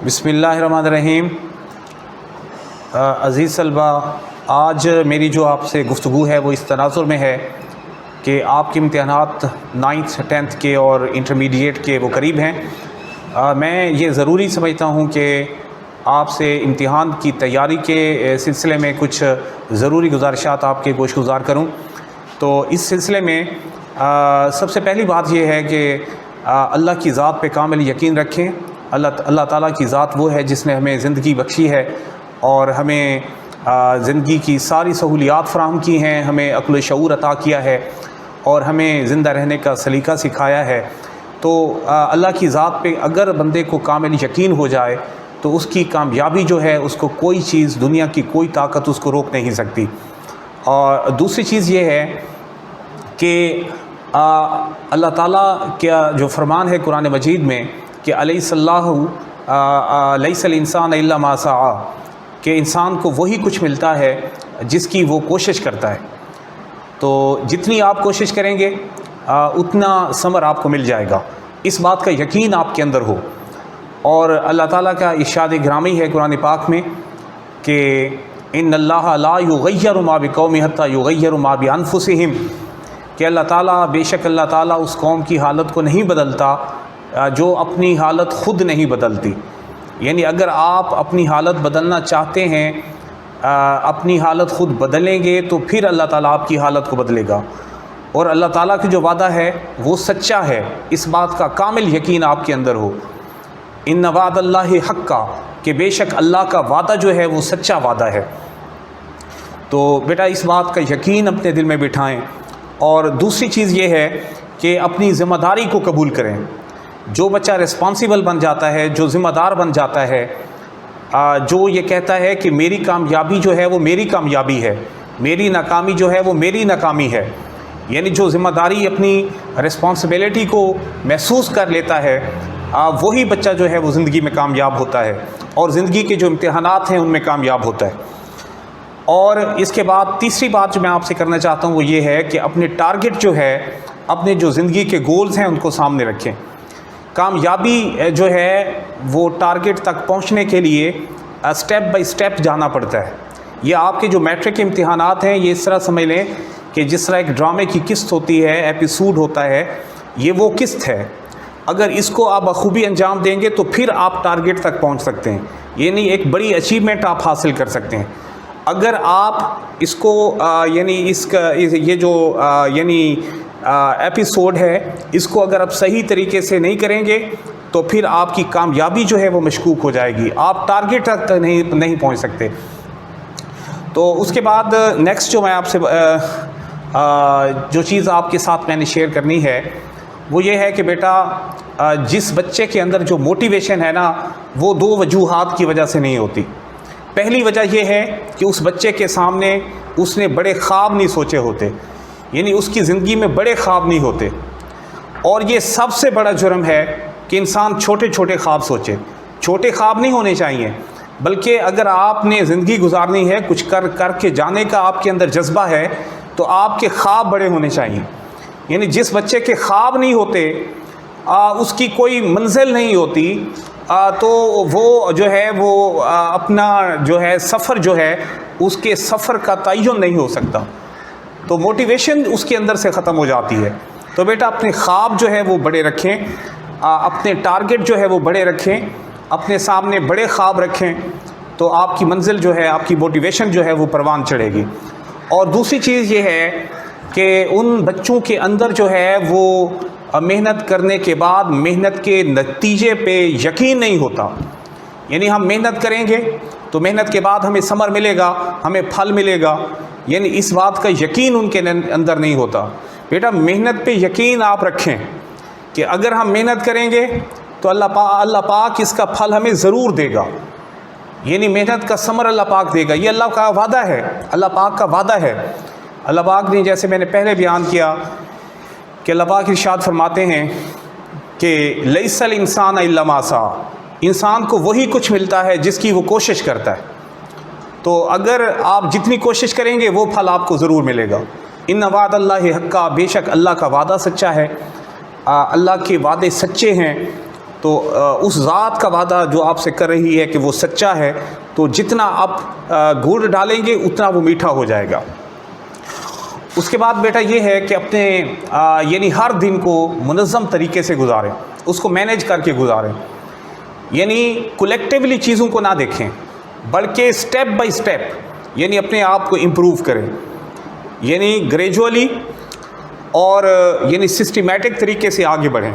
بسم اللہ الرحمن الرحیم۔ عزیز طلبہ، آج میری جو آپ سے گفتگو ہے وہ اس تناظر میں ہے کہ آپ کے امتحانات 9th 10th کے اور انٹرمیڈیٹ کے وہ قریب ہیں۔ میں یہ ضروری سمجھتا ہوں کہ آپ سے امتحان کی تیاری کے سلسلے میں کچھ ضروری گزارشات آپ کے گوش گزار کروں۔ تو اس سلسلے میں سب سے پہلی بات یہ ہے کہ اللہ کی ذات پہ کامل یقین رکھیں۔ اللہ تعالیٰ کی ذات وہ ہے جس نے ہمیں زندگی بخشی ہے اور ہمیں زندگی کی ساری سہولیات فراہم کی ہیں، ہمیں عقل و شعور عطا کیا ہے اور ہمیں زندہ رہنے کا سلیقہ سکھایا ہے۔ تو اللہ کی ذات پہ اگر بندے کو کامل یقین ہو جائے تو اس کی کامیابی جو ہے اس کو کوئی چیز، دنیا کی کوئی طاقت اس کو روک نہیں سکتی۔ اور دوسری چیز یہ ہے کہ اللہ تعالیٰ کا جو فرمان ہے قرآن مجید میں کہ لیس الانسان الا ما سعی، کہ انسان کو وہی کچھ ملتا ہے جس کی وہ کوشش کرتا ہے۔ تو جتنی آپ کوشش کریں گے اتنا ثمر آپ کو مل جائے گا، اس بات کا یقین آپ کے اندر ہو۔ اور اللہ تعالیٰ کا ارشاد گرامی ہے قرآن پاک میں کہ ان اللہ لا یغیر ما بقوم حتی یغیروا ما بانفسہم، کہ اللہ تعالیٰ، بے شک اللہ تعالیٰ اس قوم کی حالت کو نہیں بدلتا جو اپنی حالت خود نہیں بدلتی۔ یعنی اگر آپ اپنی حالت بدلنا چاہتے ہیں، اپنی حالت خود بدلیں گے تو پھر اللہ تعالیٰ آپ کی حالت کو بدلے گا۔ اور اللہ تعالیٰ کا جو وعدہ ہے وہ سچا ہے، اس بات کا کامل یقین آپ کے اندر ہو۔ ان وعد اللہ حقا، کہ بے شک اللہ کا وعدہ جو ہے وہ سچا وعدہ ہے۔ تو بیٹا اس بات کا یقین اپنے دل میں بٹھائیں۔ اور دوسری چیز یہ ہے کہ اپنی ذمہ داری کو قبول کریں۔ جو بچہ رسپانسیبل بن جاتا ہے، جو ذمہ دار بن جاتا ہے، جو یہ کہتا ہے کہ میری کامیابی جو ہے وہ میری کامیابی ہے، میری ناکامی جو ہے وہ میری ناکامی ہے، یعنی جو ذمہ داری، اپنی رسپانسبلٹی کو محسوس کر لیتا ہے، وہی بچہ جو ہے وہ زندگی میں کامیاب ہوتا ہے اور زندگی کے جو امتحانات ہیں ان میں کامیاب ہوتا ہے۔ اور اس کے بعد تیسری بات جو میں آپ سے کرنا چاہتا ہوں وہ یہ ہے کہ اپنے ٹارگٹ جو ہے، اپنے جو زندگی کے گولز ہیں ان کو سامنے رکھیں۔ کامیابی جو ہے وہ ٹارگٹ تک پہنچنے کے لیے سٹیپ بائی سٹیپ جانا پڑتا ہے۔ یہ آپ کے جو میٹرک کے امتحانات ہیں یہ اس طرح سمجھ لیں کہ جس طرح ایک ڈرامے کی قسط ہوتی ہے، ایپیسوڈ ہوتا ہے، یہ وہ قسط ہے۔ اگر اس کو آپ بخوبی انجام دیں گے تو پھر آپ ٹارگٹ تک پہنچ سکتے ہیں، یعنی ایک بڑی اچیومنٹ آپ حاصل کر سکتے ہیں۔ اگر آپ اس کو یعنی اس کا یہ جو ایپیسوڈ ہے اس کو اگر آپ صحیح طریقے سے نہیں کریں گے تو پھر آپ کی کامیابی جو ہے وہ مشکوک ہو جائے گی، آپ ٹارگٹ تک نہیں پہنچ سکتے۔ تو اس کے بعد نیکسٹ جو میں آپ سے جو چیز آپ کے ساتھ میں نے شیئر کرنی ہے وہ یہ ہے کہ بیٹا جس بچے کے اندر جو موٹیویشن ہے نا وہ دو وجوہات کی وجہ سے نہیں ہوتی۔ پہلی وجہ یہ ہے کہ اس بچے کے سامنے اس نے بڑے خواب نہیں سوچے ہوتے، یعنی اس کی زندگی میں بڑے خواب نہیں ہوتے۔ اور یہ سب سے بڑا جرم ہے کہ انسان چھوٹے چھوٹے خواب سوچے۔ چھوٹے خواب نہیں ہونے چاہیے، بلکہ اگر آپ نے زندگی گزارنی ہے، کچھ کر کے جانے کا آپ کے اندر جذبہ ہے تو آپ کے خواب بڑے ہونے چاہیے۔ یعنی جس بچے کے خواب نہیں ہوتے، اس کی کوئی منزل نہیں ہوتی، تو وہ جو ہے وہ اپنا جو ہے سفر جو ہے اس کے سفر کا تعین نہیں ہو سکتا، تو موٹیویشن اس کے اندر سے ختم ہو جاتی ہے۔ تو بیٹا اپنے خواب جو ہے وہ بڑے رکھیں، اپنے ٹارگٹ جو ہے وہ بڑے رکھیں، اپنے سامنے بڑے خواب رکھیں، تو آپ کی منزل جو ہے، آپ کی موٹیویشن جو ہے وہ پروان چڑھے گی۔ اور دوسری چیز یہ ہے کہ ان بچوں کے اندر جو ہے وہ محنت کرنے کے بعد محنت کے نتیجے پہ یقین نہیں ہوتا۔ یعنی ہم محنت کریں گے تو محنت کے بعد ہمیں ثمر ملے گا، ہمیں پھل ملے گا، یعنی اس بات کا یقین ان کے اندر نہیں ہوتا۔ بیٹا محنت پہ یقین آپ رکھیں کہ اگر ہم محنت کریں گے تو اللہ پاک اس کا پھل ہمیں ضرور دے گا، یعنی محنت کا ثمر اللہ پاک دے گا، یہ اللہ کا وعدہ ہے، اللہ پاک کا وعدہ ہے۔ اللہ پاک نے، جیسے میں نے پہلے بیان کیا کہ اللہ پاک ارشاد فرماتے ہیں کہ لیس الانسان الا ما سعی، انسان کو وہی کچھ ملتا ہے جس کی وہ کوشش کرتا ہے۔ تو اگر آپ جتنی کوشش کریں گے وہ پھل آپ کو ضرور ملے گا۔ ان وعد اللہ حقا، بے شک اللہ کا وعدہ سچا ہے، اللہ کے وعدے سچے ہیں۔ تو اس ذات کا وعدہ جو آپ سے کر رہی ہے کہ وہ سچا ہے، تو جتنا آپ گڑ ڈالیں گے اتنا وہ میٹھا ہو جائے گا۔ اس کے بعد بیٹا یہ ہے کہ اپنے یعنی ہر دن کو منظم طریقے سے گزاریں، اس کو مینیج کر کے گزاریں، یعنی کولیکٹیولی چیزوں کو نہ دیکھیں بلکہ سٹیپ بائی سٹیپ یعنی اپنے آپ کو امپروو کریں، یعنی گریجولی اور یعنی سسٹمیٹک طریقے سے آگے بڑھیں۔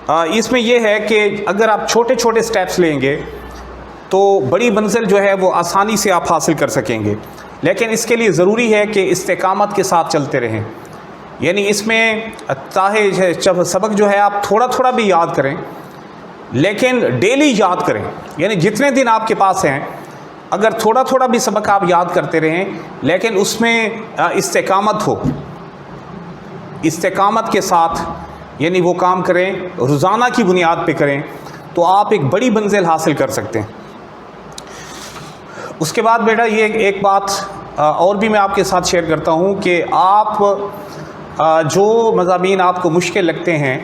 اس میں یہ ہے کہ اگر آپ چھوٹے چھوٹے سٹیپس لیں گے تو بڑی منزل جو ہے وہ آسانی سے آپ حاصل کر سکیں گے، لیکن اس کے لیے ضروری ہے کہ استقامت کے ساتھ چلتے رہیں، یعنی اس میں چاہے سبق جو ہے آپ تھوڑا تھوڑا بھی یاد کریں لیکن ڈیلی یاد کریں، یعنی جتنے دن آپ کے پاس ہیں اگر تھوڑا تھوڑا بھی سبق آپ یاد کرتے رہیں لیکن اس میں استقامت ہو، استقامت کے ساتھ یعنی وہ کام کریں، روزانہ کی بنیاد پہ کریں، تو آپ ایک بڑی منزل حاصل کر سکتے ہیں۔ اس کے بعد بیٹا یہ ایک بات اور بھی میں آپ کے ساتھ شیئر کرتا ہوں کہ آپ جو مضامین آپ کو مشکل لگتے ہیں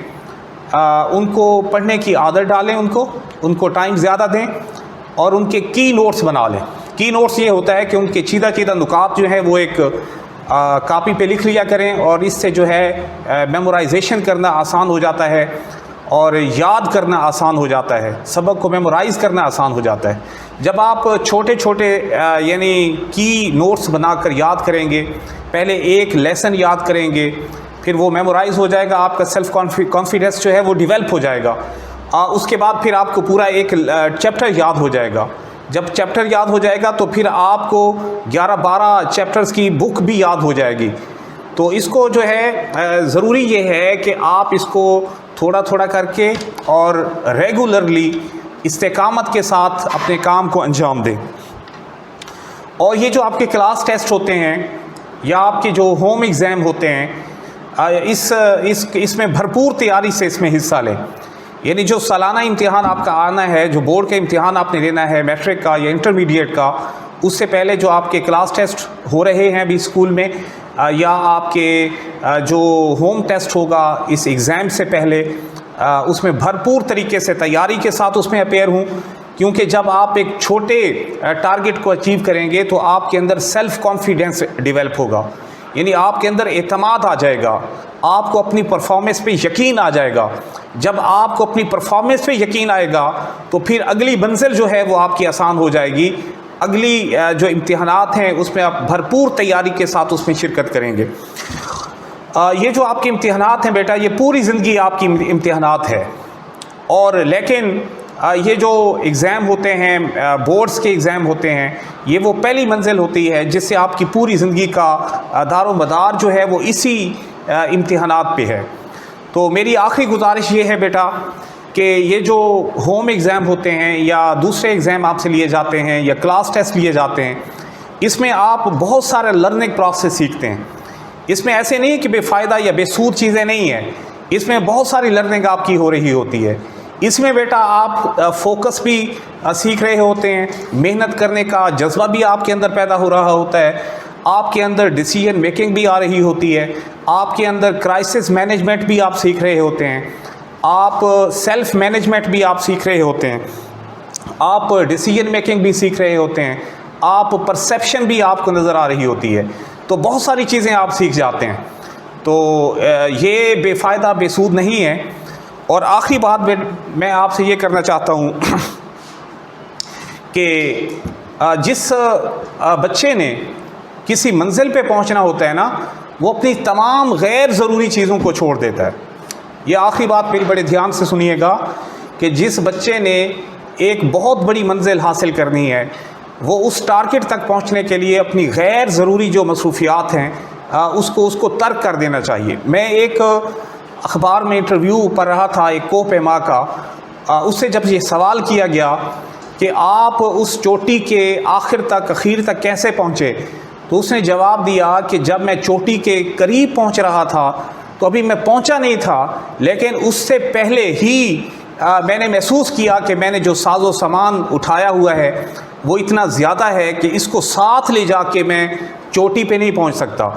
ان کو پڑھنے کی عادت ڈالیں، ان کو ٹائم زیادہ دیں اور ان کے کی نوٹس بنا لیں۔ کی نوٹس یہ ہوتا ہے کہ ان کے چیدہ چیدہ نکات جو ہیں وہ ایک کاپی پہ لکھ لیا کریں، اور اس سے جو ہے میمورائزیشن کرنا آسان ہو جاتا ہے اور یاد کرنا آسان ہو جاتا ہے، سبق کو میمورائز کرنا آسان ہو جاتا ہے۔ جب آپ چھوٹے چھوٹے یعنی کی نوٹس بنا کر یاد کریں گے، پہلے ایک لیسن یاد کریں گے، پھر وہ میمورائز ہو جائے گا، آپ کا سیلف کانفیڈنس جو ہے وہ ڈیولپ ہو جائے گا، اس کے بعد پھر آپ کو پورا ایک چیپٹر یاد ہو جائے گا۔ جب چیپٹر یاد ہو جائے گا تو پھر آپ کو 11-12 چیپٹرز کی بک بھی یاد ہو جائے گی۔ تو اس کو جو ہے ضروری یہ ہے کہ آپ اس کو تھوڑا تھوڑا کر کے اور ریگولرلی استقامت کے ساتھ اپنے کام کو انجام دیں۔ اور یہ جو آپ کے کلاس ٹیسٹ ہوتے ہیں یا آپ کے جو ہوم ایگزام ہوتے ہیں، اس میں بھرپور تیاری سے اس میں حصہ لیں، یعنی جو سالانہ امتحان آپ کا آنا ہے، جو بورڈ کا امتحان آپ نے لینا ہے میٹرک کا یا انٹرمیڈیٹ کا، اس سے پہلے جو آپ کے کلاس ٹیسٹ ہو رہے ہیں ابھی اسکول میں، یا آپ کے جو ہوم ٹیسٹ ہوگا اس ایگزام سے پہلے، اس میں بھرپور طریقے سے تیاری کے ساتھ اس میں اپیئر ہوں، کیونکہ جب آپ ایک چھوٹے ٹارگٹ کو اچیو کریں گے تو آپ کے اندر سیلف کانفیڈنس ڈیولپ ہوگا، یعنی آپ کے اندر اعتماد آ جائے گا، آپ کو اپنی پرفارمنس پہ یقین آ جائے گا۔ جب آپ کو اپنی پرفارمنس پہ یقین آئے گا تو پھر اگلی منزل جو ہے وہ آپ کی آسان ہو جائے گی، اگلی جو امتحانات ہیں اس میں آپ بھرپور تیاری کے ساتھ اس میں شرکت کریں گے۔ یہ جو آپ کے امتحانات ہیں بیٹا، یہ پوری زندگی آپ کی امتحانات ہے، اور لیکن یہ جو ایگزام ہوتے ہیں، بورڈز کے ایگزام ہوتے ہیں، یہ وہ پہلی منزل ہوتی ہے جس سے آپ کی پوری زندگی کا دار و مدار جو ہے وہ اسی امتحانات پہ ہے۔ تو میری آخری گزارش یہ ہے بیٹا کہ یہ جو ہوم ایگزام ہوتے ہیں یا دوسرے ایگزام آپ سے لیے جاتے ہیں یا کلاس ٹیسٹ لیے جاتے ہیں، اس میں آپ بہت سارے لرننگ پروسیس سیکھتے ہیں۔ اس میں ایسے نہیں کہ بے فائدہ یا بے سود چیزیں نہیں ہیں، اس میں بہت ساری لرننگ آپ کی ہو رہی ہوتی ہے۔ اس میں بیٹا آپ فوکس بھی سیکھ رہے ہوتے ہیں، محنت کرنے کا جذبہ بھی آپ کے اندر پیدا ہو رہا ہوتا ہے، آپ کے اندر ڈیسیژن میکنگ بھی آ رہی ہوتی ہے، آپ کے اندر کرائسس مینجمنٹ بھی آپ سیکھ رہے ہوتے ہیں، آپ سیلف مینجمنٹ بھی آپ سیکھ رہے ہوتے ہیں، آپ ڈیسیژن میکنگ بھی سیکھ رہے ہوتے ہیں، آپ پرسیپشن بھی آپ کو نظر آ رہی ہوتی ہے، تو بہت ساری چیزیں آپ سیکھ جاتے ہیں۔ تو یہ بے فائدہ بے سود نہیں ہے۔ اور آخری بات میں آپ سے یہ کرنا چاہتا ہوں کہ جس بچے نے کسی منزل پہ پہنچنا ہوتا ہے نا، وہ اپنی تمام غیر ضروری چیزوں کو چھوڑ دیتا ہے۔ یہ آخری بات میری بڑے دھیان سے سنیے گا کہ جس بچے نے ایک بہت بڑی منزل حاصل کرنی ہے، وہ اس ٹارگٹ تک پہنچنے کے لیے اپنی غیر ضروری جو مصروفیات ہیں اس کو ترک کر دینا چاہیے۔ میں ایک اخبار میں انٹرویو پڑھ رہا تھا ایک کوہ پیما کا، اس سے جب یہ سوال کیا گیا کہ آپ اس چوٹی کے اخیر تک کیسے پہنچے، تو اس نے جواب دیا کہ جب میں چوٹی کے قریب پہنچ رہا تھا تو ابھی میں پہنچا نہیں تھا، لیکن اس سے پہلے ہی میں نے محسوس کیا کہ میں نے جو ساز و سامان اٹھایا ہوا ہے وہ اتنا زیادہ ہے کہ اس کو ساتھ لے جا کے میں چوٹی پہ نہیں پہنچ سکتا۔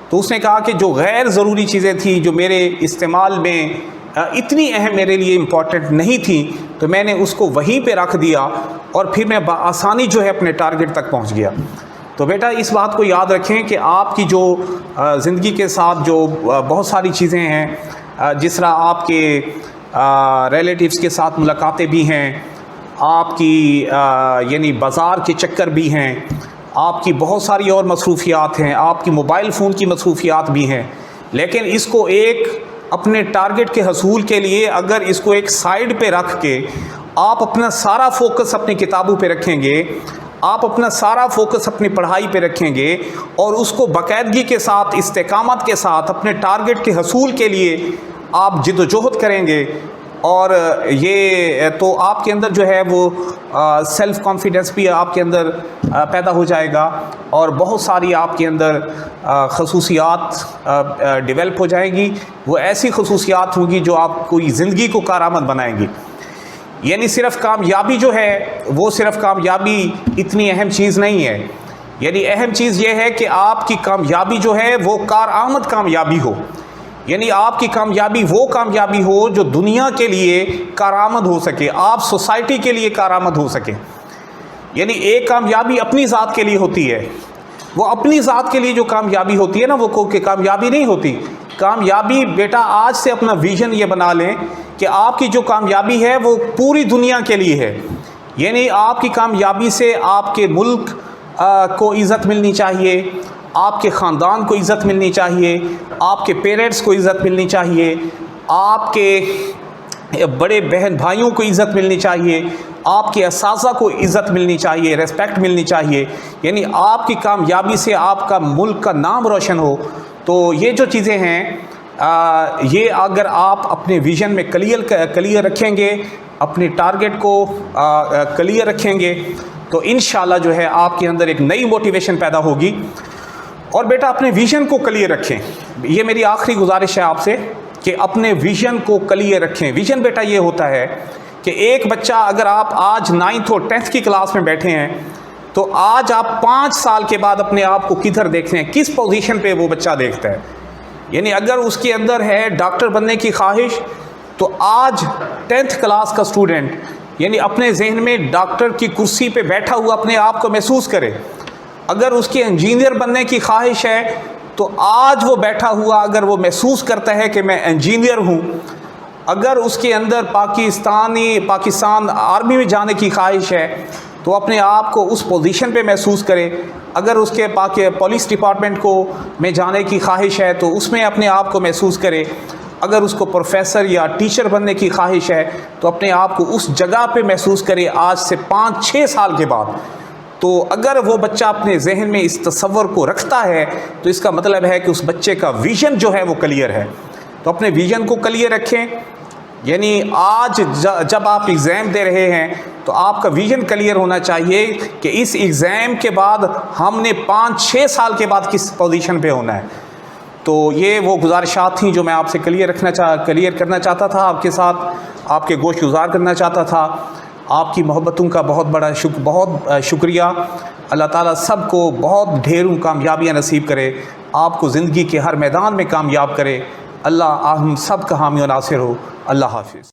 تو اس نے کہا کہ جو غیر ضروری چیزیں تھیں جو میرے استعمال میں اتنی اہم میرے لیے امپورٹنٹ نہیں تھی، تو میں نے اس کو وہیں پہ رکھ دیا اور پھر میں بآسانی جو ہے اپنے ٹارگٹ تک پہنچ گیا۔ تو بیٹا اس بات کو یاد رکھیں کہ آپ کی جو زندگی کے ساتھ جو بہت ساری چیزیں ہیں، جس طرح آپ کے ریلیٹیوز کے ساتھ ملاقاتیں بھی ہیں، آپ کی یعنی بازار کے چکر بھی ہیں، آپ کی بہت ساری اور مصروفیات ہیں، آپ کی موبائل فون کی مصروفیات بھی ہیں، لیکن اس کو ایک اپنے ٹارگٹ کے حصول کے لیے اگر اس کو ایک سائیڈ پہ رکھ کے آپ اپنا سارا فوکس اپنی کتابوں پہ رکھیں گے، آپ اپنا سارا فوکس اپنی پڑھائی پہ رکھیں گے اور اس کو باقاعدگی کے ساتھ، استقامت کے ساتھ اپنے ٹارگٹ کے حصول کے لیے آپ جد و جہد کریں گے، اور یہ تو آپ کے اندر جو ہے وہ سیلف کانفیڈنس بھی آپ کے اندر پیدا ہو جائے گا، اور بہت ساری آپ کے اندر خصوصیات ڈیولپ ہو جائیں گی۔ وہ ایسی خصوصیات ہوں گی جو آپ کو زندگی کو کارآمد بنائیں گی۔ یعنی صرف کامیابی جو ہے وہ صرف کامیابی اتنی اہم چیز نہیں ہے، یعنی اہم چیز یہ ہے کہ آپ کی کامیابی جو ہے وہ کارآمد کامیابی ہو، یعنی آپ کی کامیابی وہ کامیابی ہو جو دنیا کے لیے کارآمد ہو سکے، آپ سوسائٹی کے لیے کارآمد ہو سکے۔ یعنی ایک کامیابی اپنی ذات کے لیے ہوتی ہے، وہ اپنی ذات کے لیے جو کامیابی ہوتی ہے نا، وہ کوئی کامیابی نہیں ہوتی۔ کامیابی بیٹا آج سے اپنا ویژن یہ بنا لیں کہ آپ کی جو کامیابی ہے وہ پوری دنیا کے لیے ہے، یعنی آپ کی کامیابی سے آپ کے ملک کو عزت ملنی چاہیے، آپ کے خاندان کو عزت ملنی چاہیے، آپ کے پیرنٹس کو عزت ملنی چاہیے، آپ کے بڑے بہن بھائیوں کو عزت ملنی چاہیے، آپ کے اساتذہ کو عزت ملنی چاہیے، ریسپیکٹ ملنی چاہیے، یعنی آپ کی کامیابی سے آپ کا ملک کا نام روشن ہو۔ تو یہ جو چیزیں ہیں یہ اگر آپ اپنے ویژن میں کلیئر رکھیں گے، اپنے ٹارگٹ کو کلیئر رکھیں گے، تو انشاءاللہ جو ہے آپ کے اندر ایک نئی موٹیویشن پیدا ہوگی۔ اور بیٹا اپنے ویژن کو کلیئر رکھیں، یہ میری آخری گزارش ہے آپ سے کہ اپنے ویژن کو کلیئر رکھیں۔ ویژن بیٹا یہ ہوتا ہے کہ ایک بچہ اگر آپ آج 9th اور 10th کی کلاس میں بیٹھے ہیں تو آج آپ 5 سال کے بعد اپنے آپ کو کدھر دیکھتے ہیں، کس پوزیشن پہ وہ بچہ دیکھتا ہے۔ یعنی اگر اس کے اندر ہے ڈاکٹر بننے کی خواہش تو آج 10th کلاس کا اسٹوڈنٹ یعنی اپنے ذہن میں ڈاکٹر کی کرسی پہ بیٹھا ہوا اپنے آپ کو محسوس کرے۔ اگر اس کے انجینئر بننے کی خواہش ہے تو آج وہ بیٹھا ہوا اگر وہ محسوس کرتا ہے کہ میں انجینئر ہوں۔ اگر اس کے اندر پاکستان آرمی میں جانے کی خواہش ہے تو اپنے آپ کو اس پوزیشن پہ محسوس کرے۔ اگر اس کے پولیس ڈپارٹمنٹ میں جانے کی خواہش ہے تو اس میں اپنے آپ کو محسوس کرے۔ اگر اس کو پروفیسر یا ٹیچر بننے کی خواہش ہے تو اپنے آپ کو اس جگہ پہ محسوس کرے آج سے 5-6 سال کے بعد۔ تو اگر وہ بچہ اپنے ذہن میں اس تصور کو رکھتا ہے تو اس کا مطلب ہے کہ اس بچے کا ویژن جو ہے وہ کلیئر ہے۔ تو اپنے ویژن کو کلیئر رکھیں، یعنی آج جب آپ ایگزام دے رہے ہیں تو آپ کا ویژن کلیئر ہونا چاہیے کہ اس ایگزام کے بعد ہم نے 5-6 سال کے بعد کس پوزیشن پہ ہونا ہے۔ تو یہ وہ گزارشات تھیں جو میں آپ سے کلیئر کرنا چاہتا تھا، آپ کے ساتھ آپ کے گوش گزار کرنا چاہتا تھا۔ آپ کی محبتوں کا بہت شکریہ۔ اللہ تعالیٰ سب کو بہت ڈھیروں کامیابیاں نصیب کرے، آپ کو زندگی کے ہر میدان میں کامیاب کرے۔ اللہ ہم سب کا حامی و ناصر ہو۔ اللہ حافظ۔